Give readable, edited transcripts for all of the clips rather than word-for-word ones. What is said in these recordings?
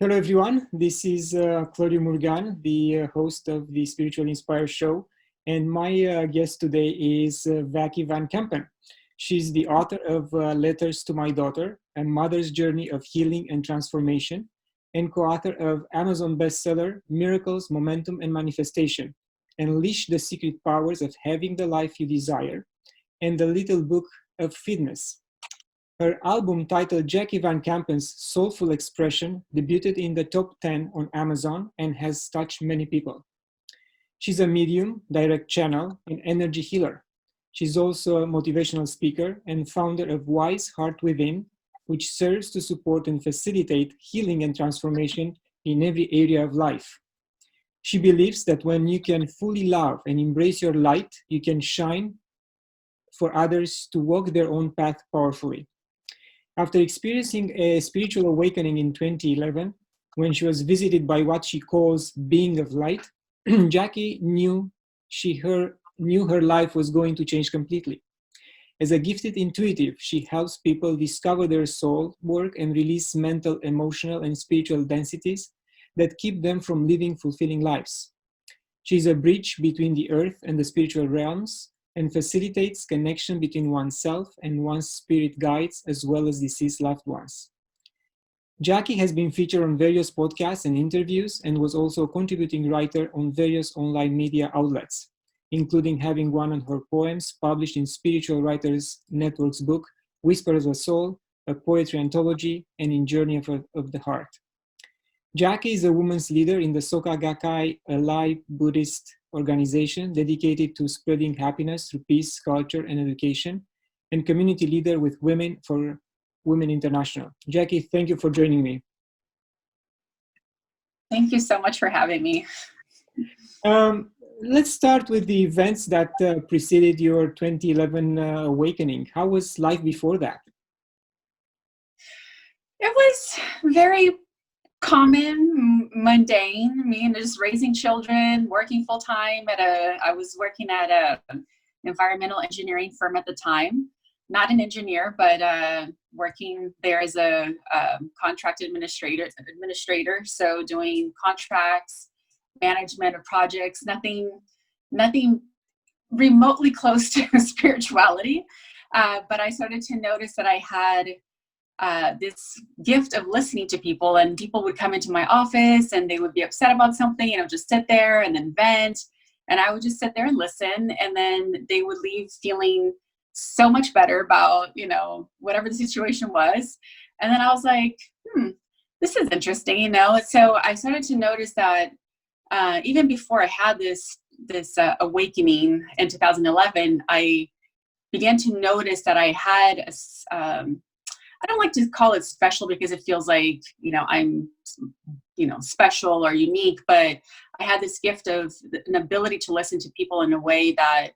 Hello, everyone. This is Claudiu Murgan, the host of the Spiritual Inspire Show. And my guest today is Jackie VanCampen. She's the author of Letters to My Daughter, A Mother's Journey of Healing and Transformation, and co-author of Amazon bestseller, Miracles, Momentum, and Manifestation, Unleash the Secret Powers of Having the Life You Desire, and the Little Book of Fitness. Her album titled Jackie VanCampen's Soulful Expression debuted in the top 10 on Amazon and has touched many people. She's a medium, direct channel, and energy healer. She's also a motivational speaker and founder of Wise Heart Within, which serves to support and facilitate healing and transformation in every area of life. She believes that when you can fully love and embrace your light, you can shine for others to walk their own path powerfully. After experiencing a spiritual awakening in 2011, when she was visited by what she calls being of light, Jackie knew her life was going to change completely. As a gifted intuitive, she helps people discover their soul work and release mental, emotional, and spiritual densities that keep them from living fulfilling lives. She's a bridge between the earth and the spiritual realms, and facilitates connection between oneself and one's spirit guides, as well as deceased loved ones. Jackie has been featured on various podcasts and interviews, and was also a contributing writer on various online media outlets, including having one of her poems published in Spiritual Writers Network's book, Whisper of the Soul, a Poetry Anthology, and in Journey of the Heart. Jackie is a women's leader in the Soka Gakkai, a Lai Buddhist organization dedicated to spreading happiness through peace, culture, and education, and community leader with Women for Women International. Jackie, thank you for joining me. Thank you so much for having me. Let's start with the events that preceded your 2011 awakening. How was life before that? It was very common, mundane. Me and just raising children, working full time I was working at an environmental engineering firm at the time. Not an engineer, but working there as a contract administrator. So doing contracts, management of projects, nothing remotely close to spirituality. But I started to notice that I had this gift of listening to people, and people would come into my office and they would be upset about something, and I would just sit there and then vent, and I would just sit there and listen, and then they would leave feeling so much better about, whatever the situation was. And then I was like, this is interesting, So I started to notice that even before I had this awakening in 2011, I began to notice that I had I don't like to call it special because it feels like, I'm, special or unique, but I had this gift of an ability to listen to people in a way that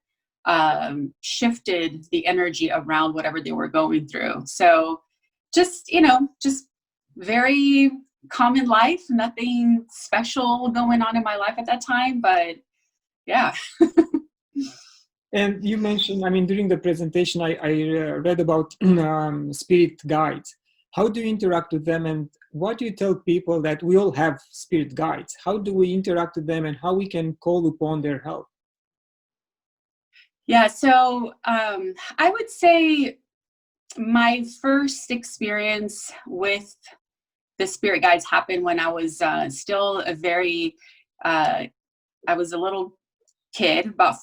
shifted the energy around whatever they were going through. So just very common life, nothing special going on in my life at that time, but yeah. And you mentioned, during the presentation, I read about spirit guides. How do you interact with them, and what do you tell people that we all have spirit guides? How do we interact with them, and how we can call upon their help? Yeah, so I would say my first experience with the spirit guides happened when I was still I was a little kid, about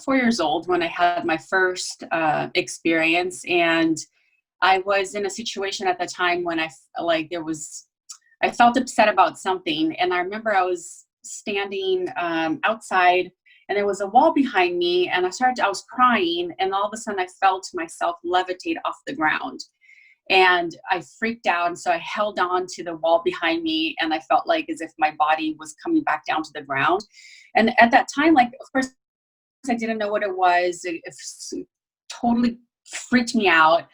4 years old, when I had my first experience. And I was in a situation at the time when I felt upset about something. And I remember I was standing outside, and there was a wall behind me, and I was crying, and all of a sudden I felt myself levitate off the ground. And I freaked out, and so I held on to the wall behind me, and I felt like as if my body was coming back down to the ground. And at that time, of course, I didn't know what it was. It totally freaked me out.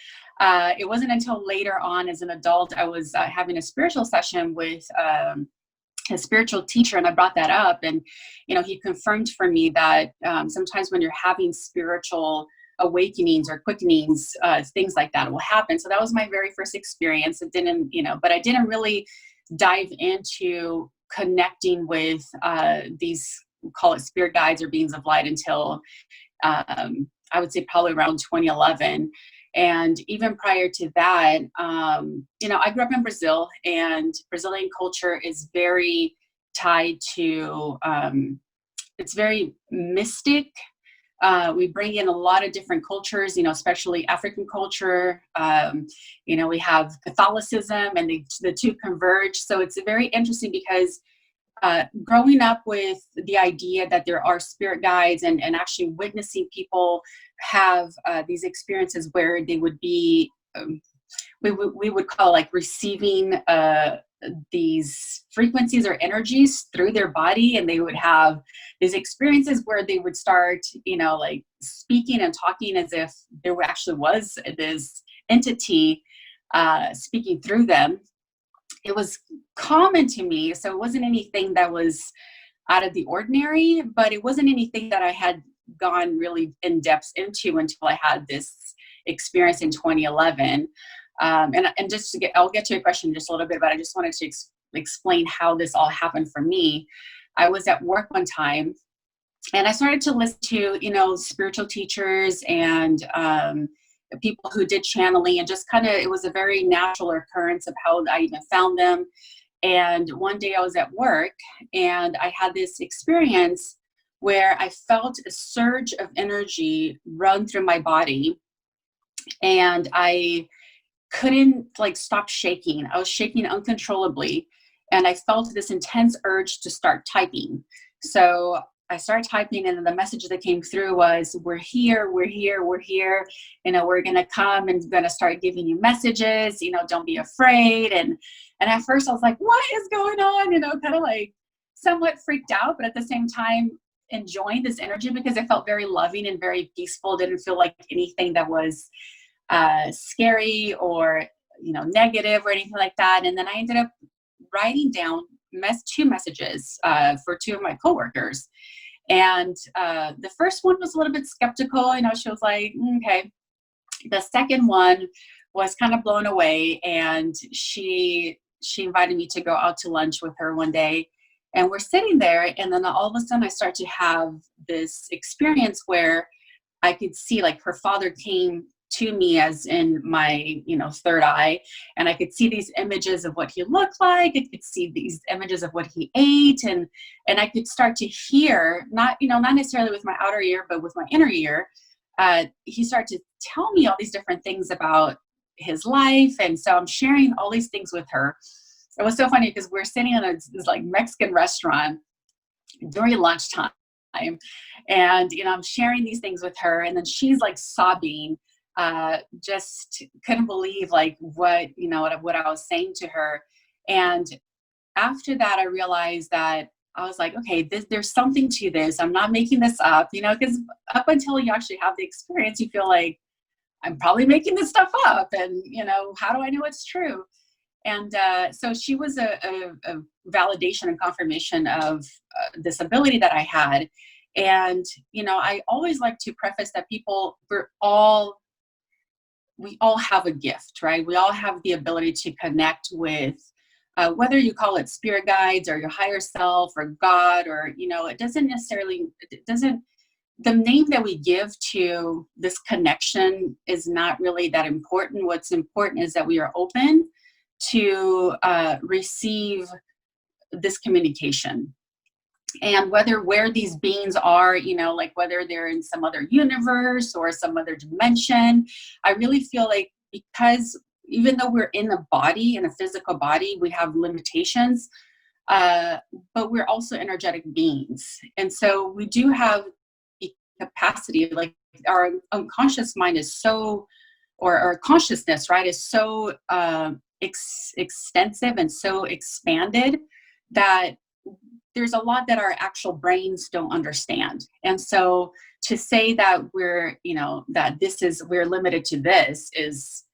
It wasn't until later on as an adult, I was having a spiritual session with a spiritual teacher, and I brought that up, and he confirmed for me that sometimes when you're having spiritual awakenings or quickenings, things like that will happen. So that was my very first experience. It didn't, but I didn't really dive into connecting with these, call it spirit guides or beings of light, until I would say probably around 2011. And even prior to that, I grew up in Brazil, and Brazilian culture is very tied to, it's very mystic. We bring in a lot of different cultures, especially African culture. We have Catholicism, and the two converge. So it's very interesting because growing up with the idea that there are spirit guides, and actually witnessing people have these experiences where they would be, we would call like receiving these frequencies or energies through their body, and they would have these experiences where they would start, like speaking and talking as if there actually was this entity speaking through them. It was common to me, so it wasn't anything that was out of the ordinary, but it wasn't anything that I had gone really in depth into until I had this experience in 2011. And just I'll get to your question just a little bit, but I just wanted to explain how this all happened for me. I was at work one time, and I started to listen to, spiritual teachers and people who did channeling, and just kind of, it was a very natural occurrence of how I even found them. And one day I was at work, and I had this experience where I felt a surge of energy run through my body, and I couldn't stop shaking. I was shaking uncontrollably, and I felt this intense urge to start typing. So I started typing, and then the message that came through was, we're here, we're here, we're here. We're going to come and going to start giving you messages, don't be afraid. And at first I was like, what is going on? Kind of like somewhat freaked out, but at the same time enjoying this energy because it felt very loving and very peaceful. Didn't feel like anything that was scary or, negative or anything like that. And then I ended up writing down two messages for two of my coworkers. And the first one was a little bit skeptical. She was like, okay. The second one was kind of blown away, and she invited me to go out to lunch with her one day, and we're sitting there, and then all of a sudden I start to have this experience where I could see like her father came to me as in my, third eye, and I could see these images of what he looked like. I could see these images of what he ate, and I could start to hear, not necessarily with my outer ear, but with my inner ear. He started to tell me all these different things about his life, and so I'm sharing all these things with her. It was so funny because we're sitting in this like Mexican restaurant during lunchtime, and I'm sharing these things with her, and then she's like sobbing. Just couldn't believe like what I was saying to her. And after that, I realized that I was like, okay, there's something to this. I'm not making this up, because up until you actually have the experience, you feel like I'm probably making this stuff up, and how do I know it's true? And so she was a validation and confirmation of this ability that I had. And I always like to preface that we all have a gift, right? We all have the ability to connect with, whether you call it spirit guides or your higher self or God, or, the name that we give to this connection is not really that important. What's important is that we are open to receive this communication. And where these beings are, like whether they're in some other universe or some other dimension, I really feel like, because even though we're in a body, in a physical body, we have limitations, but we're also energetic beings. And so we do have the capacity, like our unconscious mind is so, or our consciousness, right, is so extensive and so expanded that there's a lot that our actual brains don't understand. And so to say that we're limited to this is,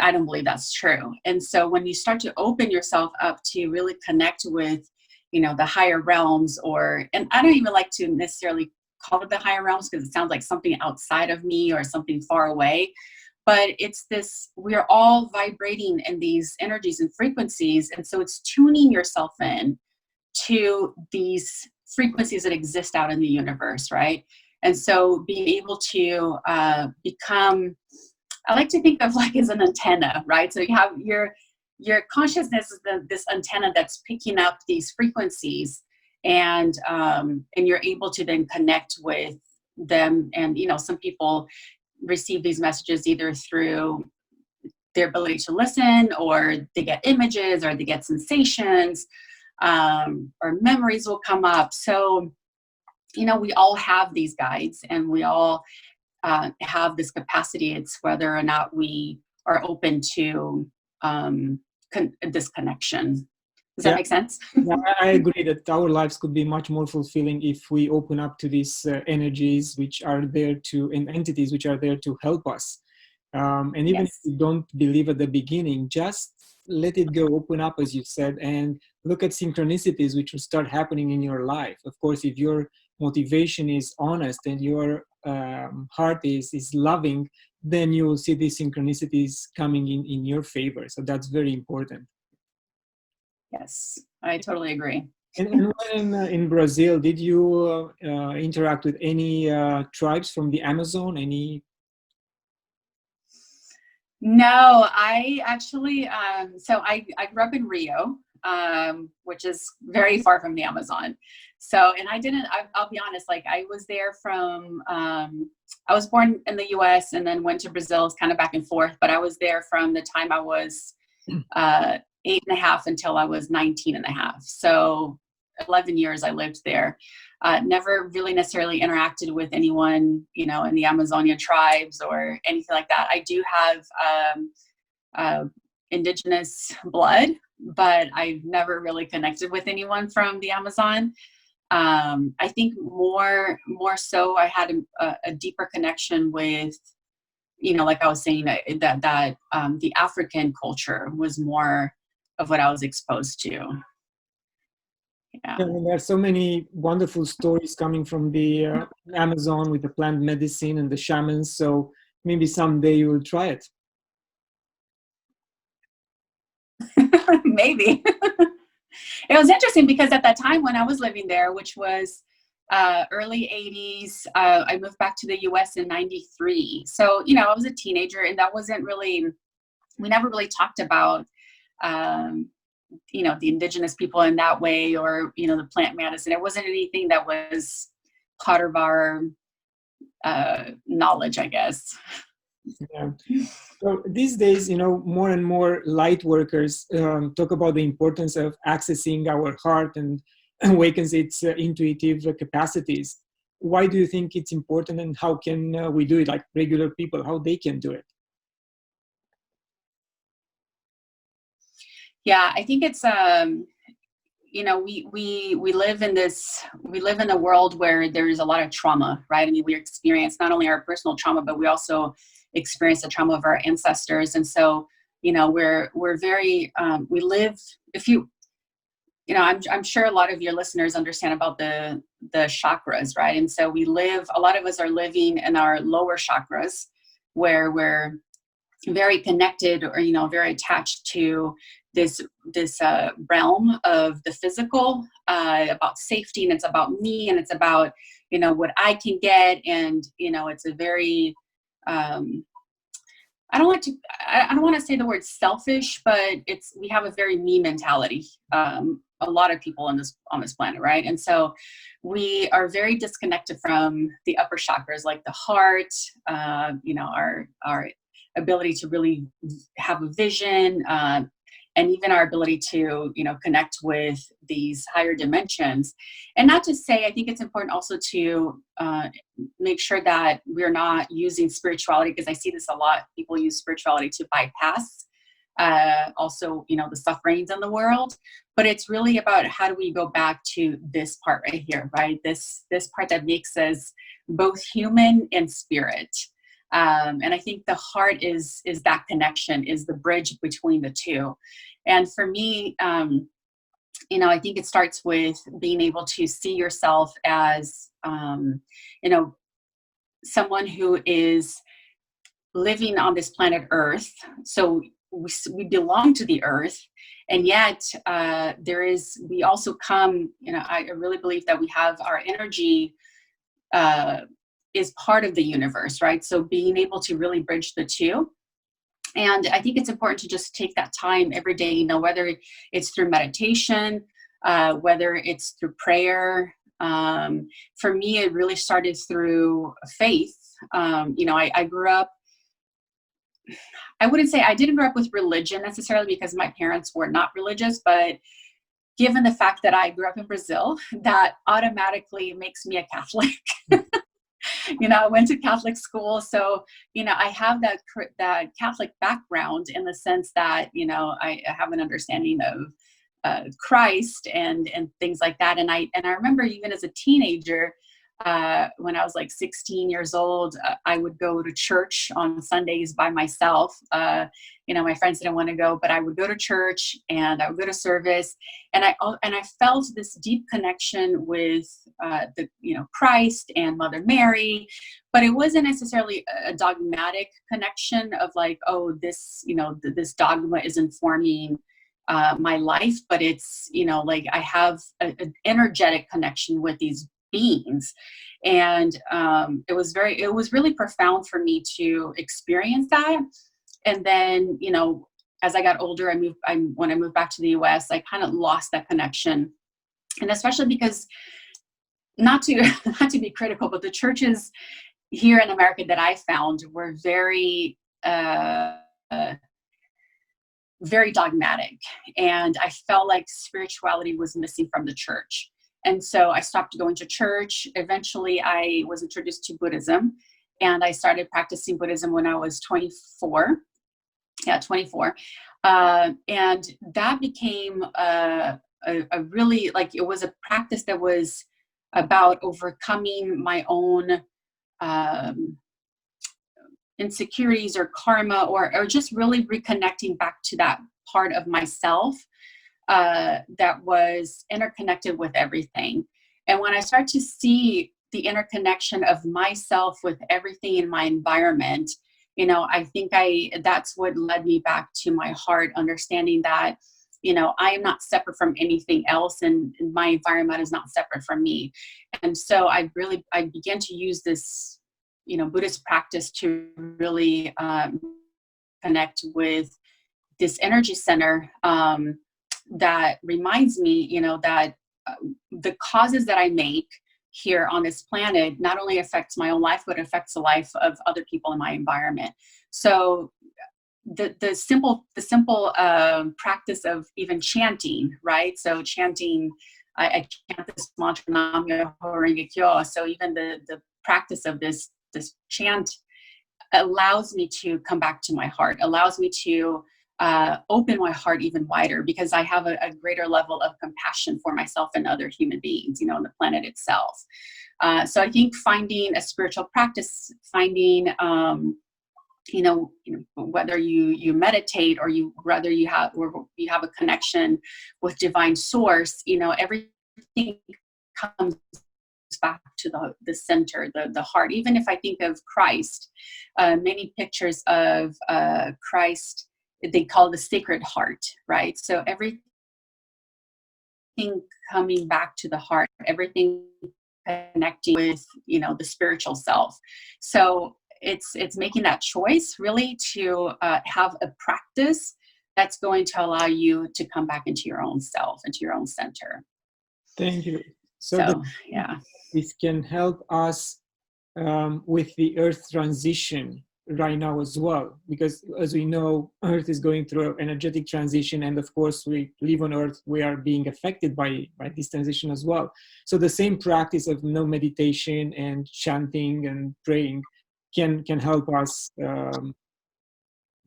I don't believe that's true. And so when you start to open yourself up to really connect with, the higher realms, and I don't even like to necessarily call it the higher realms because it sounds like something outside of me or something far away. but it's this, we're all vibrating in these energies and frequencies. And so it's tuning yourself in to these frequencies that exist out in the universe, right? And so being able to become, I like to think of like as an antenna, right? So you have your consciousness is this antenna that's picking up these frequencies, and you're able to then connect with them. And some people receive these messages either through their ability to listen, or they get images, or they get sensations, or memories will come up. So we all have these guides, and we all have this capacity. It's whether or not we are open to this connection. Does that make sense? Yeah, I agree that our lives could be much more fulfilling if we open up to these energies which are there to, and entities which are there to help us. And even if you don't believe at the beginning, just let it go, open up, as you said, and look at synchronicities which will start happening in your life. Of course, if your motivation is honest and your heart is loving, then you will see these synchronicities coming in your favor. So that's very important. Yes, I totally agree. And when in Brazil, did you interact with any tribes from the Amazon? Any? No, I actually, so I grew up in Rio, which is very far from the Amazon. So, and I'll be honest, like I was there from, I was born in the US and then went to Brazil, kind of back and forth, but I was there from the time I was 8.5 until I was 19.5. So 11 years I lived there. Never really necessarily interacted with anyone, in the Amazonian tribes or anything like that. I do have indigenous blood, but I've never really connected with anyone from the Amazon. I think more so I had a deeper connection with, like I was saying, that the African culture was more of what I was exposed to. Yeah. And there are so many wonderful stories coming from the Amazon with the plant medicine and the shamans. So maybe someday you will try it. Maybe. It was interesting because at that time when I was living there, which was early 80s, I moved back to the US in 93. So, I was a teenager, and that wasn't really, we never really talked about, the indigenous people in that way, or, the plant medicine. It wasn't anything that was part of our knowledge, I guess. Yeah. So these days, more and more light workers talk about the importance of accessing our heart and awakens its intuitive capacities. Why do you think it's important, and how can we do it, like regular people, how they can do it? Yeah, I think it's we live in a world where there's a lot of trauma, right? I mean, we experience not only our personal trauma, but we also experience the trauma of our ancestors. And so, we're very we live, I'm sure a lot of your listeners understand about the chakras, right? And so a lot of us are living in our lower chakras, where we're very connected, or very attached to this realm of the physical, about safety, and it's about me, and it's about what I can get, and it's a very I don't want to say the word selfish, but we have a very me mentality. A lot of people on this planet, right? And so we are very disconnected from the upper chakras, like the heart, our ability to really have a vision, and even our ability to, connect with these higher dimensions. And not to say, I think it's important also to make sure that we're not using spirituality, because I see this a lot. People use spirituality to bypass also, the sufferings in the world. But it's really about, how do we go back to this part right here, right? This part that makes us both human and spirit. And I think the heart is that connection, is the bridge between the two. And for me, I think it starts with being able to see yourself as, someone who is living on this planet Earth. So we belong to the earth, and yet we also come, I really believe that we have our energy is part of the universe, right? So being able to really bridge the two. And I think it's important to just take that time every day, whether it's through meditation, whether it's through prayer. For me, it really started through faith. I grew up, I wouldn't say I didn't grow up with religion necessarily because my parents were not religious, but given the fact that I grew up in Brazil, that automatically makes me a Catholic. I went to Catholic school, so I have that Catholic background in the sense that I have an understanding of Christ and things like that. And I remember even as a teenager, when I was like 16 years old, I would go to church on Sundays by myself. My friends didn't want to go, but I would go to church and I would go to service, and I felt this deep connection with Christ and Mother Mary, but it wasn't necessarily a dogmatic connection of like, oh, this this dogma is informing my life, but it's like I have an energetic connection with these beings. And it was really profound for me to experience that. And then as I got older, when I moved back to the US, I kind of lost that connection. And especially because, not to be critical, but the churches here in America that I found were very very dogmatic, and I felt like spirituality was missing from the church. And so I stopped going to church. Eventually, I was introduced to Buddhism, and I started practicing Buddhism when I was 24. Yeah, 24. And that became a really, like, it was a practice that was about overcoming my own insecurities or karma, or just really reconnecting back to that part of myself that was interconnected with everything. And when I start to see the interconnection of myself with everything in my environment, I think that's what led me back to my heart, understanding that, I am not separate from anything else, and my environment is not separate from me. And so I began to use this, Buddhist practice to really connect with this energy center that reminds me, that the causes that I make here on this planet not only affects my own life, but affects the life of other people in my environment. So the simple practice of even chanting, right? So chanting, I chant this mantra, Nam Myoho Renge Kyo. So even the practice of this chant allows me to come back to my heart, allows me to open my heart even wider, because I have a greater level of compassion for myself and other human beings, on the planet itself. So I think finding a spiritual practice, finding, whether you meditate or you have a connection with divine source, everything comes back to the center, the heart. Even if I think of Christ, many pictures of Christ, they call the sacred heart, right? So everything coming back to the heart, everything connecting with, the spiritual self. So it's making that choice really to have a practice that's going to allow you to come back into your own self, into your own center. Thank you. So yeah, this can help us with the Earth transition right now as well, because as we know, Earth is going through an energetic transition, and of course we live on Earth, we are being affected by this transition as well. So the same practice of meditation and chanting and praying can help us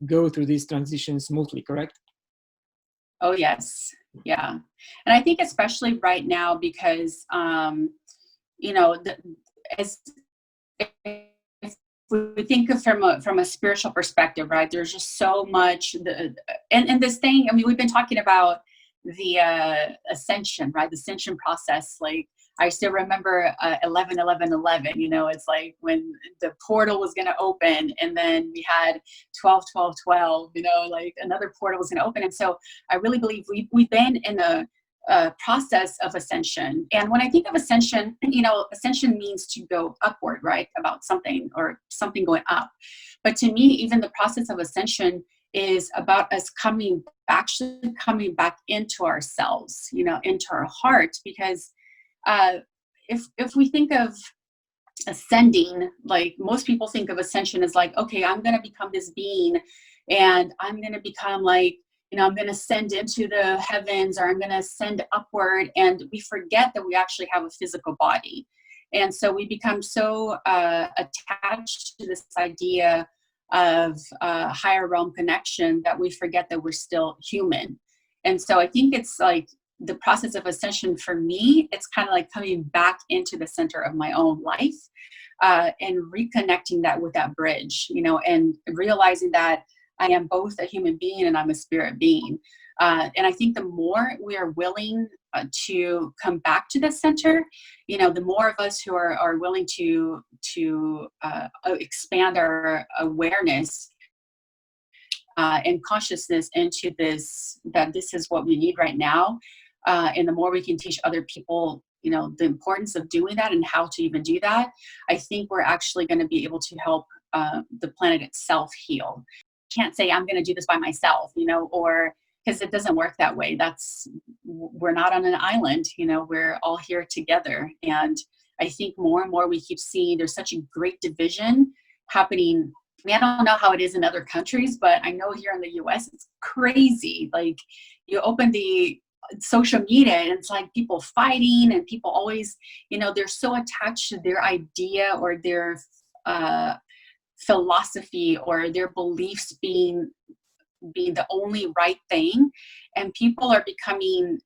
go through this transition smoothly, correct? Oh yes, yeah. And I think especially right now, because as if we think of from a spiritual perspective, right? There's just so much, and this thing. I mean, we've been talking about the ascension, right? The ascension process, like I still remember 11, 11, 11, you know, it's like when the portal was going to open, and then we had 12, 12, 12, you know, like another portal was going to open. And so I really believe we've been in a process of ascension. And when I think of ascension, you know, ascension means to go upward, right? About something, or something going up. But to me, even the process of ascension is about us actually coming back into ourselves, you know, into our heart. Because if we think of ascending, like most people think of ascension as like, okay, I'm going to become this being, and I'm going to become like, you know, I'm going to ascend into the heavens, or I'm going to ascend upward. And we forget that we actually have a physical body. And so we become so attached to this idea of higher realm connection that we forget that we're still human. And so I think it's like the process of ascension for me, it's kind of like coming back into the center of my own life, and reconnecting that with that bridge, you know, and realizing that I am both a human being and I'm a spirit being. And I think the more we are willing to come back to the center, you know, the more of us who are willing to expand our awareness and consciousness into this, that this is what we need right now. And the more we can teach other people, you know, the importance of doing that and how to even do that, I think we're actually going to be able to help the planet itself heal. Can't say I'm going to do this by myself, you know, or because it doesn't work that way. We're not on an island, you know, we're all here together. And I think more and more we keep seeing there's such a great division happening. I mean, I don't know how it is in other countries, but I know here in the US, it's crazy. Like you open the social media and it's like people fighting, and people always, you know, they're so attached to their idea or their philosophy or their beliefs being the only right thing. And people are becoming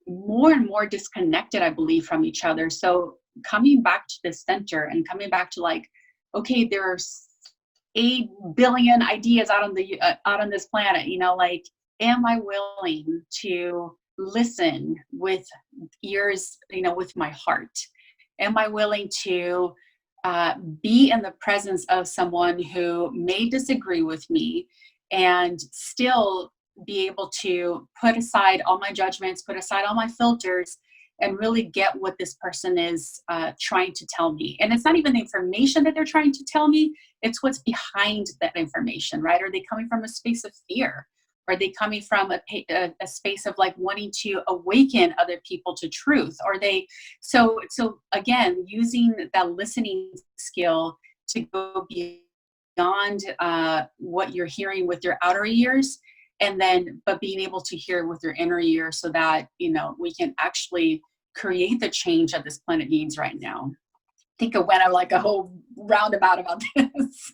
more and more disconnected, I believe, from each other. So coming back to the center and coming back to like, okay, there's 8 billion ideas out on this planet, you know, like, am I willing to listen with ears, you know, with my heart? Am I willing to be in the presence of someone who may disagree with me and still be able to put aside all my judgments, put aside all my filters, and really get what this person is trying to tell me? And it's not even the information that they're trying to tell me, it's what's behind that information, right? Are they coming from a space of fear? Are they coming from a space of like wanting to awaken other people to truth? Are they, so again, using that listening skill to go beyond what you're hearing with your outer ears, and then, but being able to hear with your inner ear, so that, you know, we can actually create the change that this planet needs right now. I think I went on like a whole roundabout about this.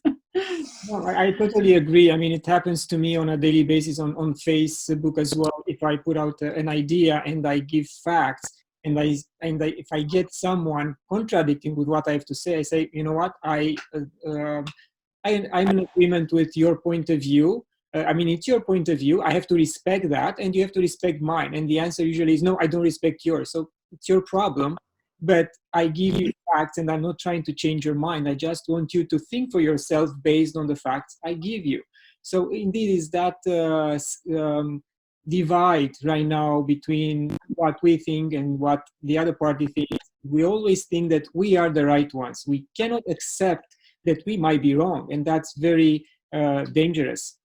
No, I totally agree. I mean, it happens to me on a daily basis on Facebook as well. If I put out an idea and I give facts, and if I get someone contradicting with what I have to say, I say, you know what, I'm in agreement with your point of view. I mean, it's your point of view. I have to respect that, and you have to respect mine. And the answer usually is no, I don't respect yours. So it's your problem. But I give you facts, and I'm not trying to change your mind. I just want you to think for yourself based on the facts I give you. So indeed, is that divide right now between what we think and what the other party thinks. We always think that we are the right ones. We cannot accept that we might be wrong, and that's very dangerous.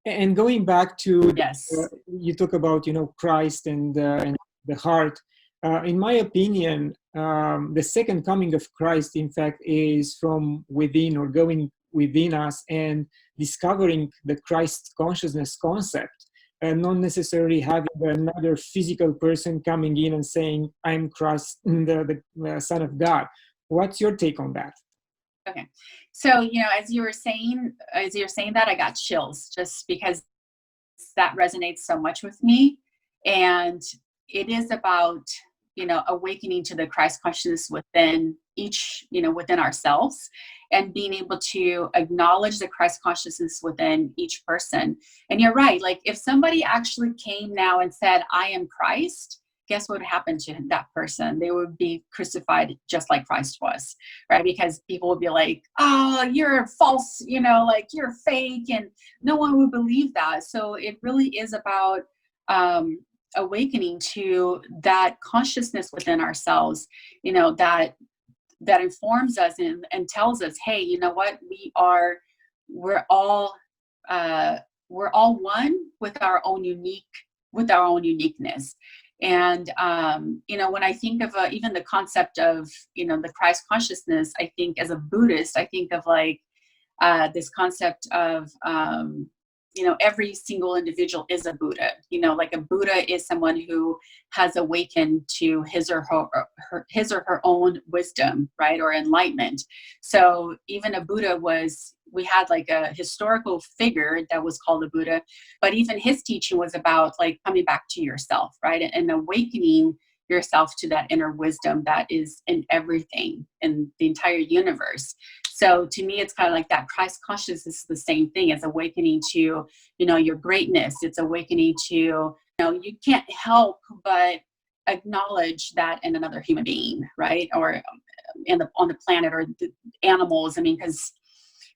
And going back to, Yes. You talk about, you know, Christ and the heart. In my opinion, the second coming of Christ, in fact, is from within, or going within us and discovering the Christ consciousness concept, and not necessarily having another physical person coming in and saying, I'm Christ, the Son of God. What's your take on that? Okay. So, you know, as you're saying that, I got chills, just because that resonates so much with me. And it is about, you know, awakening to the Christ consciousness within each, you know, within ourselves, and being able to acknowledge the Christ consciousness within each person. And you're right. Like if somebody actually came now and said, I am Christ, guess what would happen to that person? They would be crucified just like Christ was, right? Because people would be like, oh, you're false, like you're fake, and no one would believe that. So it really is about awakening to that consciousness within ourselves, that informs us and tells us, hey, you know what, we're all one with our own uniqueness. And when I think of even the concept of the Christ consciousness, I think as a Buddhist, I think of like this concept of every single individual is a Buddha. Like a Buddha is someone who has awakened to his or her own wisdom, right, or enlightenment. So even a Buddha we had like a historical figure that was called a Buddha, but even his teaching was about like coming back to yourself, right, and awakening yourself to that inner wisdom that is in everything, in the entire universe. So to me, it's kind of like that Christ consciousness is the same thing as awakening to, your greatness. It's awakening to, you can't help but acknowledge that in another human being, right? Or on the planet, or the animals. I mean, because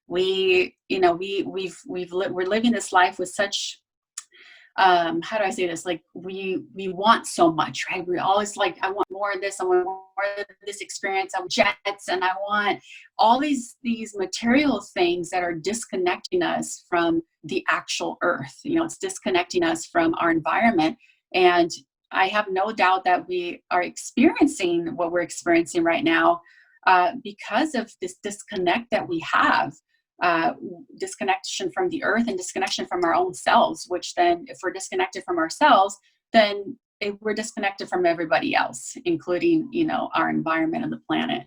we're living this life with such, how do I say this? Like we want so much, right? We always like, I want more of this. I want more of this experience. I want jets, and I want all these material things that are disconnecting us from the actual earth. It's disconnecting us from our environment. And I have no doubt that we are experiencing what we're experiencing right now because of this disconnect that we have. Disconnection from the earth and disconnection from our own selves, which then if we're disconnected from ourselves, then we're disconnected from everybody else, including our environment and the planet.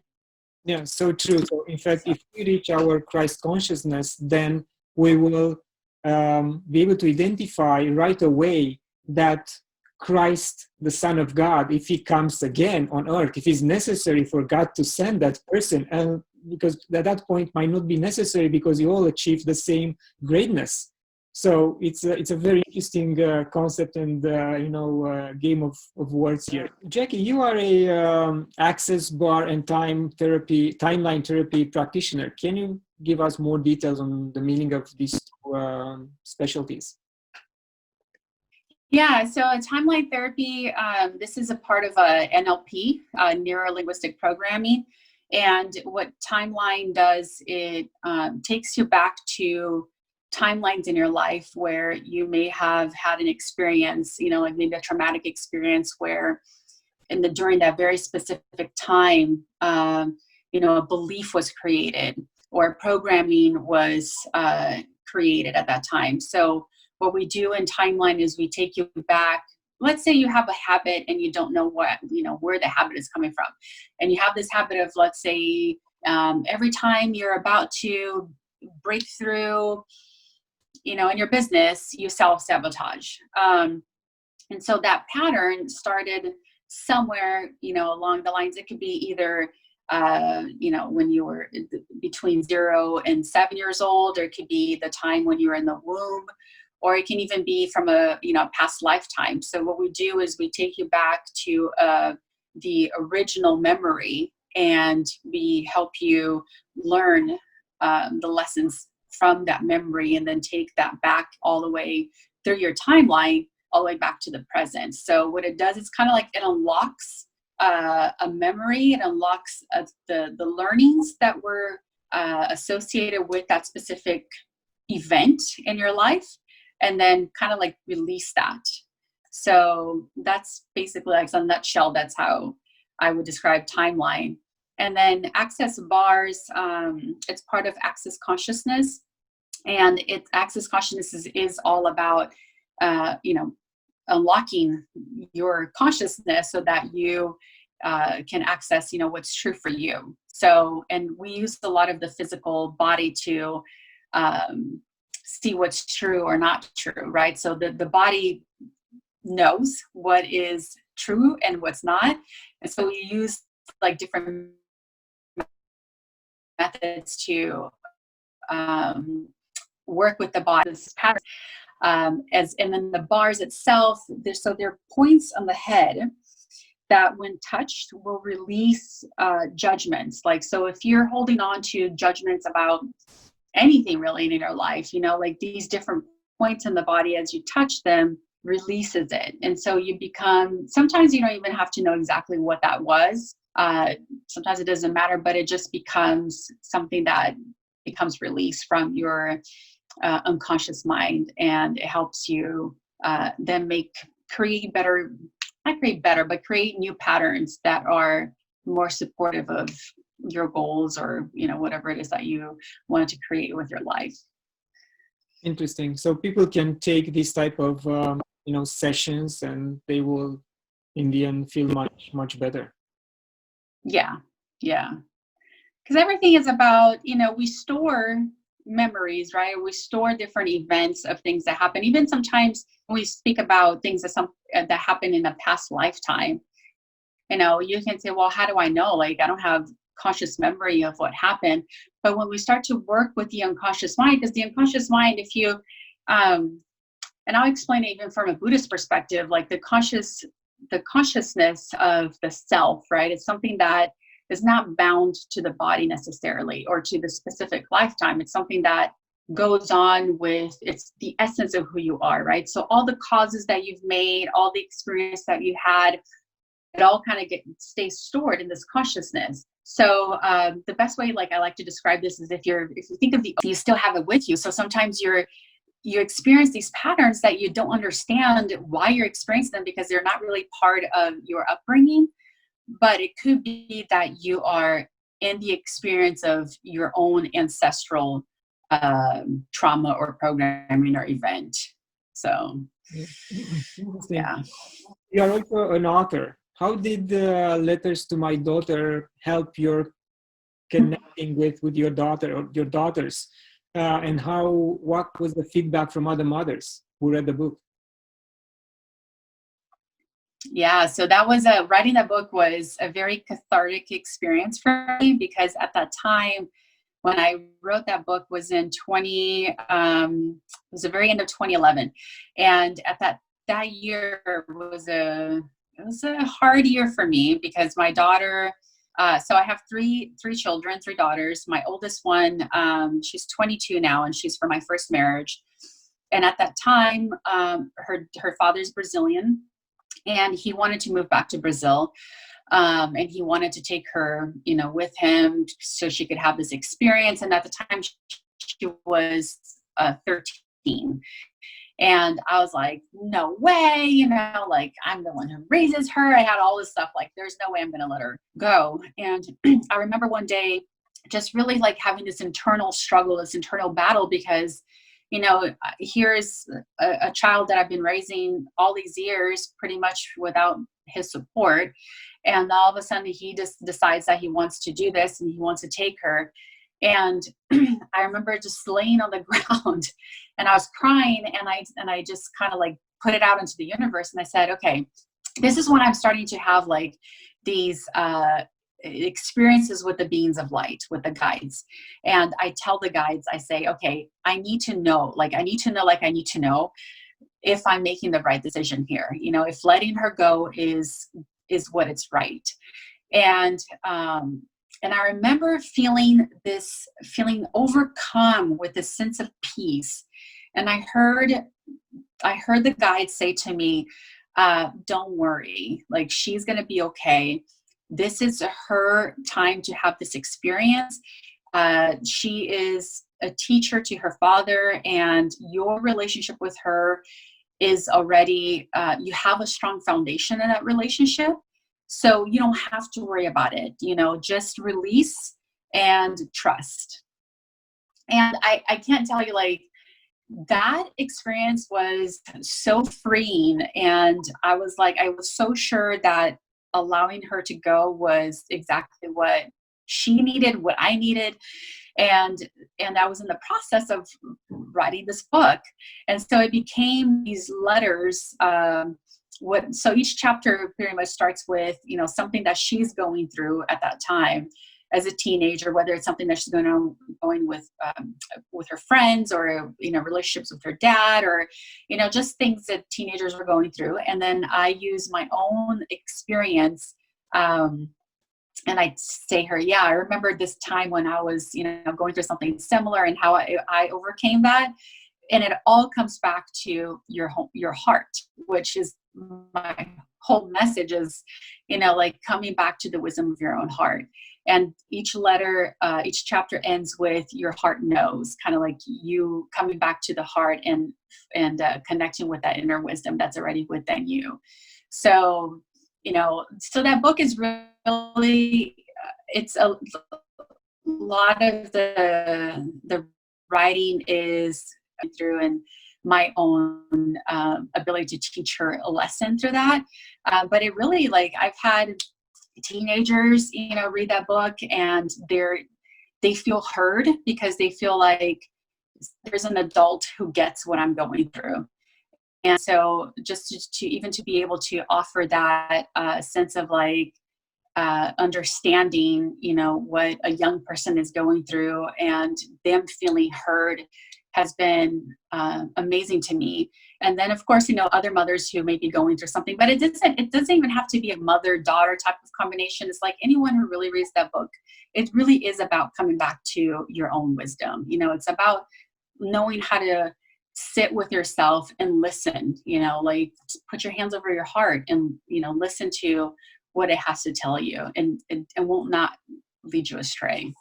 Yeah, so true. So in fact, if we reach our Christ consciousness, then we will be able to identify right away that Christ, the Son of God, if he comes again on earth, if it's necessary for God to send that person, and because at that point might not be necessary because you all achieve the same greatness. So it's a very interesting concept and game of words here. Jackie, you are a access bar and timeline therapy practitioner. Can you give us more details on the meaning of these two specialties? Yeah, so timeline therapy, this is a part of NLP, neuro-linguistic programming. And what timeline does, it takes you back to timelines in your life where you may have had an experience, like maybe a traumatic experience where during that very specific time, a belief was created or programming was created at that time. So what we do in timeline is we take you back. Let's say you have a habit and you don't know where the habit is coming from. And you have this habit of, let's say, every time you're about to break through, in your business, you self-sabotage. And so that pattern started somewhere, along the lines. It could be either, when you were between 0 and 7 years old, or it could be the time when you were in the womb, or it can even be from a past lifetime. So what we do is we take you back to the original memory, and we help you learn the lessons from that memory, and then take that back all the way through your timeline, all the way back to the present. So what it does is kind of like it unlocks a memory. It unlocks the learnings that were associated with that specific event in your life, and then kind of like release that. So that's basically, like, in a nutshell, that's how I would describe timeline. And then access bars, it's part of access consciousness. And access consciousness is all about, unlocking your consciousness so that you can access, what's true for you. So, and we use a lot of the physical body to see what's true or not true, right? So the body knows what is true and what's not. And so we use like different methods to work with the body. And then the bars itself, there are points on the head that when touched will release judgments. Like, so if you're holding on to judgments about anything really in your life, you know, like these different points in the body, as you touch them, releases it. And so you become, sometimes you don't even have to know exactly what that was. Sometimes it doesn't matter, but it just becomes something that becomes released from your unconscious mind, and it helps you then create new patterns that are more supportive of your goals, or, you know, whatever it is that you want to create with your life. Interesting. So people can take this type of sessions, and they will in the end feel much better. Yeah, because everything is about, you know, we store memories, right? We store different events of things that happen. Even sometimes when we speak about things that happened in a past lifetime, you know, you can say, well, how do I know? Like, I don't have conscious memory of what happened. But when we start to work with the unconscious mind, because the unconscious mind, if you, and I'll explain it even from a Buddhist perspective, like the consciousness of the self, right? It's something that is not bound to the body necessarily, or to the specific lifetime. It's something that goes on with, it's the essence of who you are, right? So all the causes that you've made, all the experience that you had, it all kind of stays stored in this consciousness. So the best way, like I like to describe this, is if you think of you still have it with you. So sometimes you experience these patterns that you don't understand why you're experiencing them, because they're not really part of your upbringing. But it could be that you are in the experience of your own ancestral trauma or programming or event. So, yeah. You are also an author. How did Letters to My Daughter help your connecting with your daughter or your daughters? And what was the feedback from other mothers who read the book? Yeah, so that was writing that book was a very cathartic experience for me, because at that time when I wrote that book was in it was the very end of 2011. And at that year was a hard year for me, because my daughter, so I have three daughters. My oldest one, she's 22 now, and she's from my first marriage. And at that time, her father's Brazilian, and he wanted to move back to Brazil. And he wanted to take her, you know, with him so she could have this experience. And at the time she was 13. And I was like, no way, you know, like, I'm the one who raises her. I had all this stuff, like, there's no way I'm going to let her go. And I remember one day just really like having this internal struggle, this internal battle, because, you know, here's a child that I've been raising all these years pretty much without his support. And all of a sudden he just decides that he wants to do this and he wants to take her. And I remember just laying on the ground and I was crying, and I just kind of like put it out into the universe. And I said, okay, this is when I'm starting to have like these experiences with the beings of light, with the guides. And I tell the guides, I say, okay, I need to know if I'm making the right decision here. You know, if letting her go is what is right. And I remember feeling overcome with this sense of peace. And I heard the guide say to me, don't worry, like, she's going to be okay. This is her time to have this experience. She is a teacher to her father, and your relationship with her is already, you have a strong foundation in that relationship. So you don't have to worry about it, you know, just release and trust. And I can't tell you, like, that experience was so freeing. And I was so sure that allowing her to go was exactly what she needed, what I needed. And I was in the process of writing this book. And so it became these letters. So each chapter pretty much starts with, you know, something that she's going through at that time. as a teenager, whether it's something that she's going with her friends, or relationships with her dad, or just things that teenagers were going through. And then I use my own experience, and I say her, yeah, I remember this time when I was going through something similar, and how I overcame that. And it all comes back to your heart, which is my whole message is, like coming back to the wisdom of your own heart. And each letter, each chapter ends with your heart knows, kind of like you coming back to the heart and connecting with that inner wisdom that's already within you. So, so that book is really, it's a lot of the writing is through, and my own ability to teach her a lesson through that. But it really, like, I've had teenagers, read that book, and they feel heard, because they feel like there's an adult who gets what I'm going through. And so just to even to be able to offer that sense of like understanding, what a young person is going through, and them feeling heard, has been amazing to me. And then, of course, other mothers who may be going through something, but it doesn't even have to be a mother-daughter type of combination. It's like anyone who really reads that book, it really is about coming back to your own wisdom. It's about knowing how to sit with yourself and listen, like put your hands over your heart and, listen to what it has to tell you, and won't not lead you astray.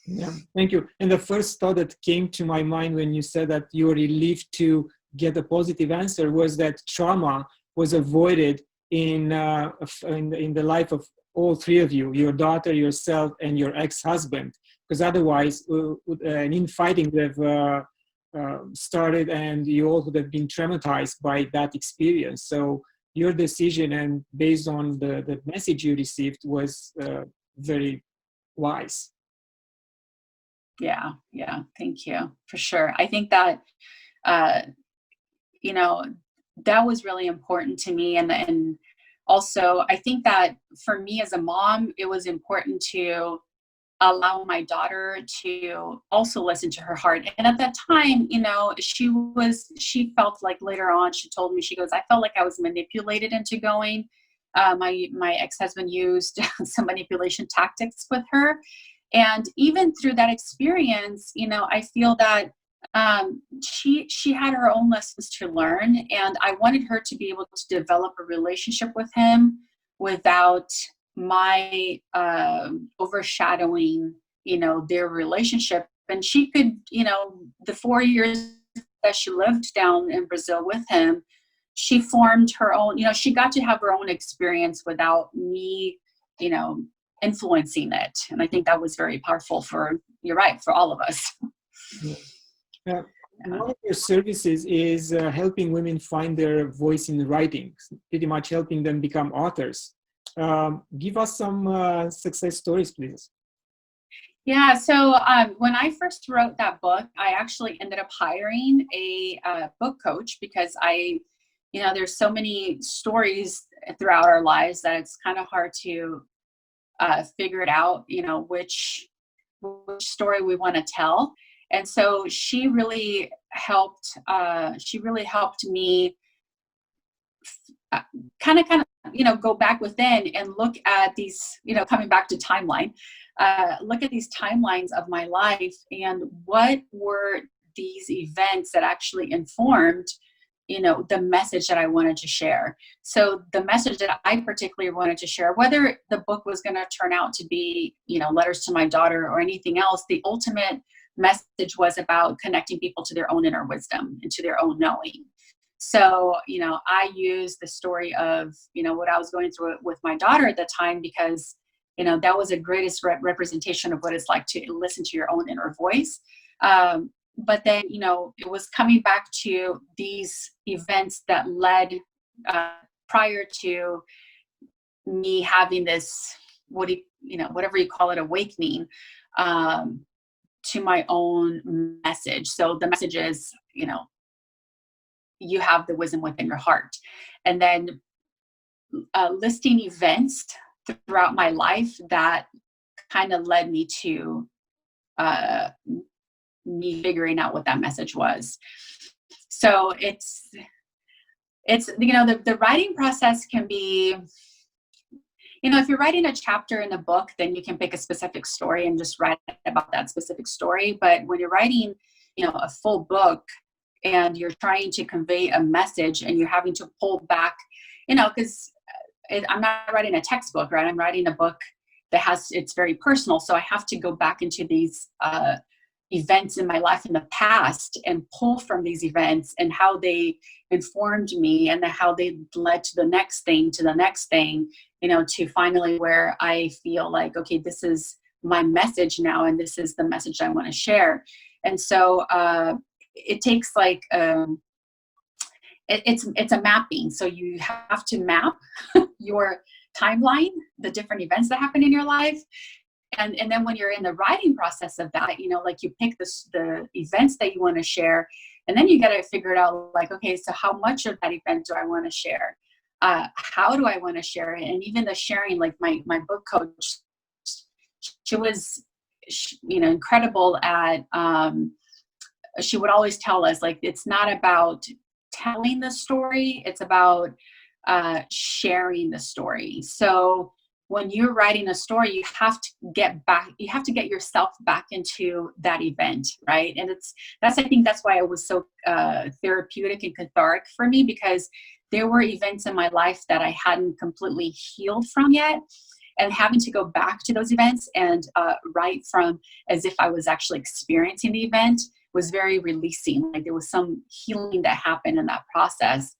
Yeah, thank you. And the first thought that came to my mind when you said that you were relieved to get a positive answer was that trauma was avoided in the life of all three of you, your daughter, yourself, and your ex-husband, because otherwise an infighting would have started, and you all would have been traumatized by that experience. So your decision, and based on the message you received, was very wise. Yeah. Thank you. For sure. I think that, that was really important to me. And also, I think that for me as a mom, it was important to allow my daughter to also listen to her heart. And at that time, she felt like, later on, she told me, she goes, I felt like I was manipulated into going. My ex-husband used some manipulation tactics with her. And even through that experience, I feel that she had her own lessons to learn, and I wanted her to be able to develop a relationship with him without my overshadowing, their relationship. And she could, the 4 years that she lived down in Brazil with him, she formed her own, she got to have her own experience without me, influencing it. And I think that was very powerful you're right, for all of us. Yeah. One of your services is helping women find their voice in writing, pretty much helping them become authors. Give us some success stories, please. Yeah, so when I first wrote that book, I actually ended up hiring a book coach, because there's so many stories throughout our lives that it's kind of hard to figure it out, which story we want to tell. And so she really helped me kind of, go back within and look at these, coming back to timeline, look at these timelines of my life, and what were these events that actually informed, the message that I wanted to share. So the message that I particularly wanted to share, whether the book was going to turn out to be, letters to my daughter or anything else, the ultimate message was about connecting people to their own inner wisdom and to their own knowing. So, I used the story of, what I was going through with my daughter at the time, because, that was the greatest representation of what it's like to listen to your own inner voice. But then, it was coming back to these events that led prior to me having this, whatever you call it, awakening to my own message. So the message is, you have the wisdom within your heart. And then listing events throughout my life that kind of led me to me figuring out what that message was. So it's the writing process can be, if you're writing a chapter in a book, then you can pick a specific story and just write about that specific story. But when you're writing, a full book and you're trying to convey a message and you're having to pull back, because I'm not writing a textbook, right? I'm writing a book it's very personal. So I have to go back into these events in my life in the past and pull from these events and how they informed me and how they led to the next thing, to finally where I feel like, okay, this is my message now, and this is the message I want to share. And so it takes like, it's a mapping. So you have to map your timeline, the different events that happen in your life. And then when you're in the writing process of that, like you pick the events that you want to share, and then you got to figure it out, like, okay, so how much of that event do I want to share? How do I want to share it? And even the sharing, like my book coach, she was, incredible at, she would always tell us, like, it's not about telling the story, it's about sharing the story. So when you're writing a story, you have to get yourself back into that event, right? And I think that's why it was so therapeutic and cathartic for me, because there were events in my life that I hadn't completely healed from yet, and having to go back to those events and write from as if I was actually experiencing the event was very releasing. Like there was some healing that happened in that process.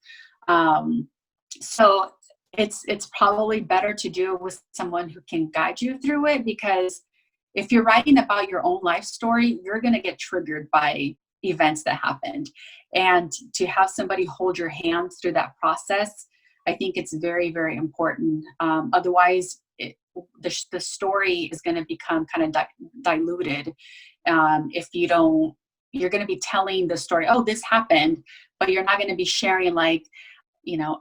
So it's probably better to do it with someone who can guide you through it, because if you're writing about your own life story, you're going to get triggered by events that happened. And to have somebody hold your hand through that process, I think it's very, very important. Otherwise, the story is going to become kind of diluted. If you don't, you're going to be telling the story, oh, this happened, but you're not going to be sharing, like,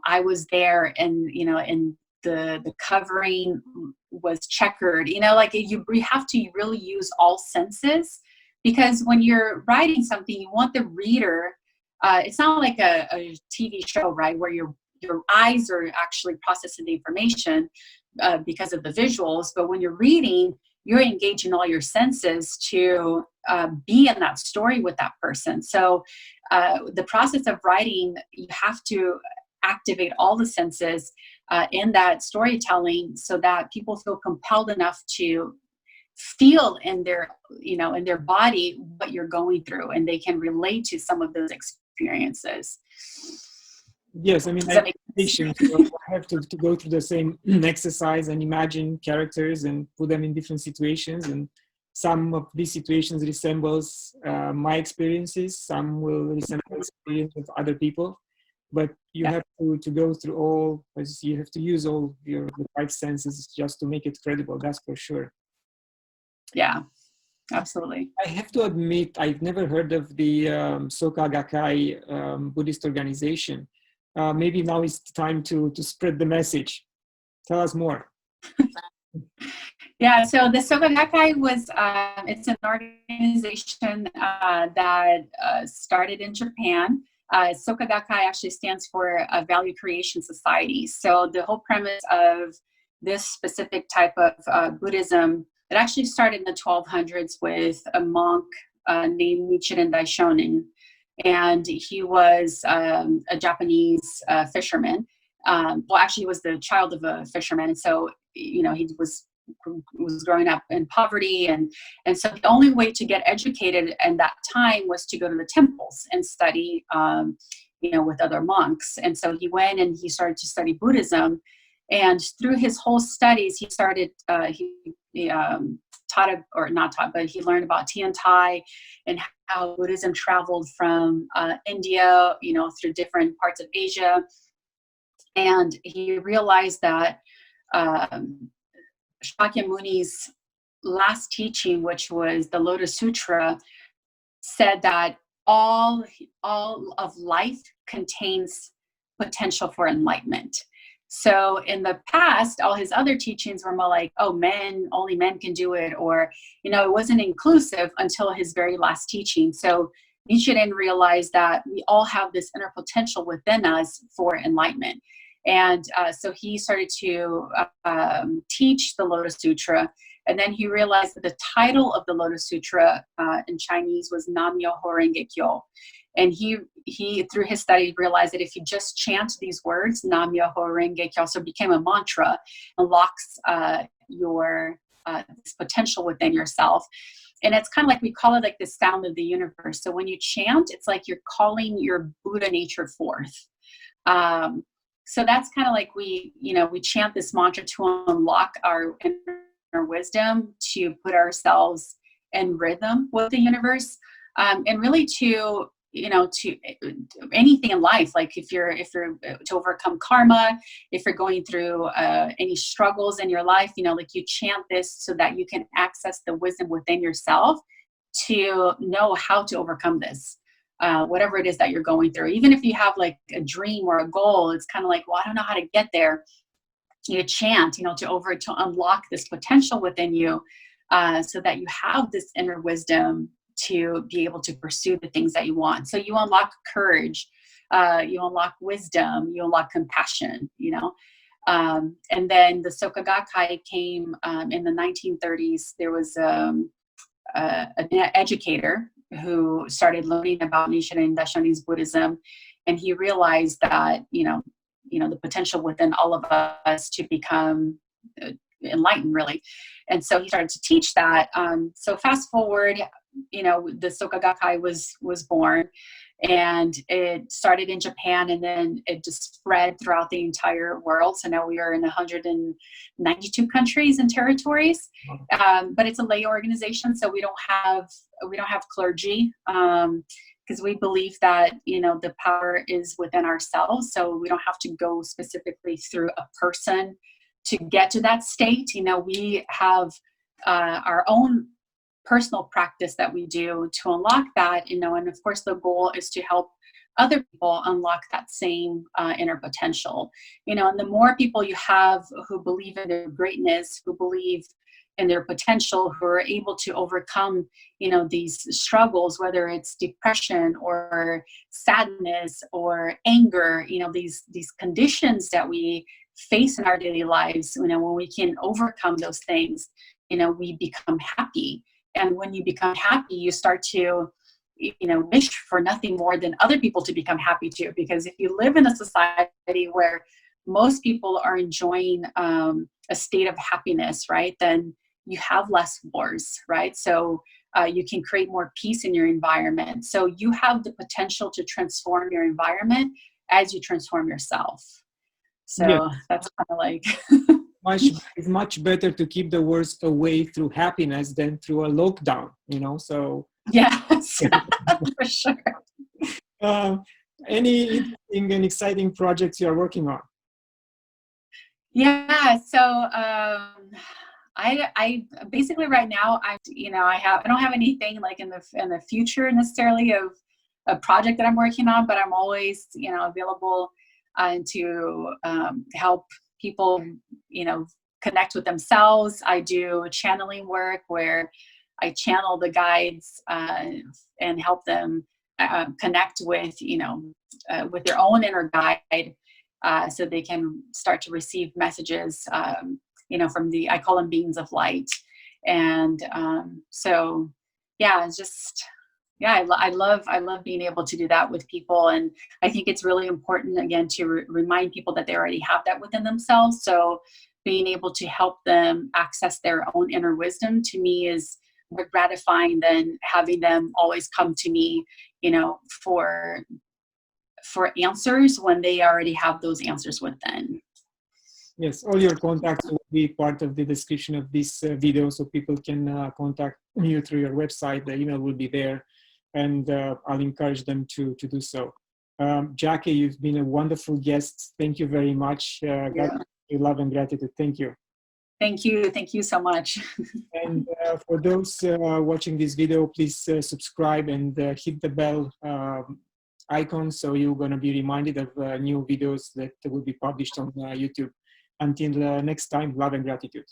I was there, and, and the covering was checkered, like you have to really use all senses, because when you're writing something, you want the reader, it's not like a TV show, right, where your eyes are actually processing the information because of the visuals, but when you're reading, you're engaging all your senses to be in that story with that person. So the process of writing, you have to activate all the senses in that storytelling, so that people feel compelled enough to feel in their body what you're going through, and they can relate to some of those experiences. Yes, I mean, I have to go through the same exercise and imagine characters and put them in different situations, and some of these situations resembles my experiences, some will resemble experience of other people. But you have to go through all, because you have to use all the five senses just to make it credible. That's for sure. Yeah, absolutely. I have to admit, I've never heard of the Soka Gakkai Buddhist organization. Maybe now is the time to spread the message. Tell us more. Yeah, so the Soka Gakkai was, it's an organization that started in Japan. Soka Gakkai actually stands for Value Creation Society. So the whole premise of this specific type of Buddhism, it actually started in the 1200s with a monk named Nichiren Daishonin. And he was a Japanese fisherman. Well, actually, he was the child of a fisherman. And so, he was growing up in poverty, and so the only way to get educated in that time was to go to the temples and study with other monks. And so he went and he started to study Buddhism, and through his whole studies he started he learned about Tiantai and how Buddhism traveled from India through different parts of Asia, and he realized that Shakyamuni's last teaching, which was the Lotus Sutra, said that all of life contains potential for enlightenment. So in the past, all his other teachings were more like, oh, only men can do it, or, it wasn't inclusive until his very last teaching. So Nichiren realized that we all have this inner potential within us for enlightenment. And so he started to teach the Lotus Sutra. And then he realized that the title of the Lotus Sutra in Chinese was Nam-myoho Renge Kyo. And he through his study realized that if you just chant these words, Nam-myoho Renge Kyo, so it became a mantra, unlocks your this potential within yourself. And it's kind of like, we call it like the sound of the universe. So when you chant, it's like you're calling your Buddha nature forth. So that's kind of like we chant this mantra to unlock our inner wisdom, to put ourselves in rhythm with the universe, and really to anything in life. Like if you're to overcome karma, if you're going through any struggles in your life, like you chant this so that you can access the wisdom within yourself to know how to overcome this. Whatever it is that you're going through, even if you have like a dream or a goal, it's kind of like, well, I don't know how to get there. You chant, to unlock this potential within you, so that you have this inner wisdom to be able to pursue the things that you want. So you unlock courage, you unlock wisdom, you unlock compassion, and then the Soka Gakkai came in the 1930s. There was an educator who started learning about Nichiren Daishonin's Buddhism, and he realized that the potential within all of us to become enlightened, really. And so he started to teach that. So fast forward, the Soka Gakkai was born, and it started in Japan, and then it just spread throughout the entire world. So now we are in 192 countries and territories. But it's a lay organization, so we don't have clergy, because we believe that the power is within ourselves. So we don't have to go specifically through a person to get to that state. We have our own personal practice that we do to unlock that, and of course the goal is to help other people unlock that same inner potential, and the more people you have who believe in their greatness, who believe in their potential, who are able to overcome, these struggles, whether it's depression or sadness or anger, these conditions that we face in our daily lives, when we can overcome those things, we become happy. And when you become happy, you start to, wish for nothing more than other people to become happy too. Because if you live in a society where most people are enjoying a state of happiness, right, then you have less wars, right? So you can create more peace in your environment. So you have the potential to transform your environment as you transform yourself. So Yeah. That's kind of like... It's much better to keep the worst away through happiness than through a lockdown, so. Yes, for sure. Any interesting and exciting projects you are working on? Yeah, so I basically right now I don't have anything like in the future necessarily of a project that I'm working on, but I'm always available to help people connect with themselves. I do channeling work where I channel the guides and help them connect with with their own inner guide, so they can start to receive messages from I call them beings of light. And so yeah, it's just I love being able to do that with people. And I think it's really important, again, to remind people that they already have that within themselves. So being able to help them access their own inner wisdom, to me, is more gratifying than having them always come to me, for answers when they already have those answers within. Yes, all your contacts will be part of the description of this video, so people can contact you through your website. The email will be there, and I'll encourage them to do so. Jackie, you've been a wonderful guest. Thank you very much. Love and gratitude. Thank you. Thank you. Thank you so much. And for those watching this video, please subscribe and hit the bell icon, so you're going to be reminded of new videos that will be published on YouTube. Until next time, love and gratitude.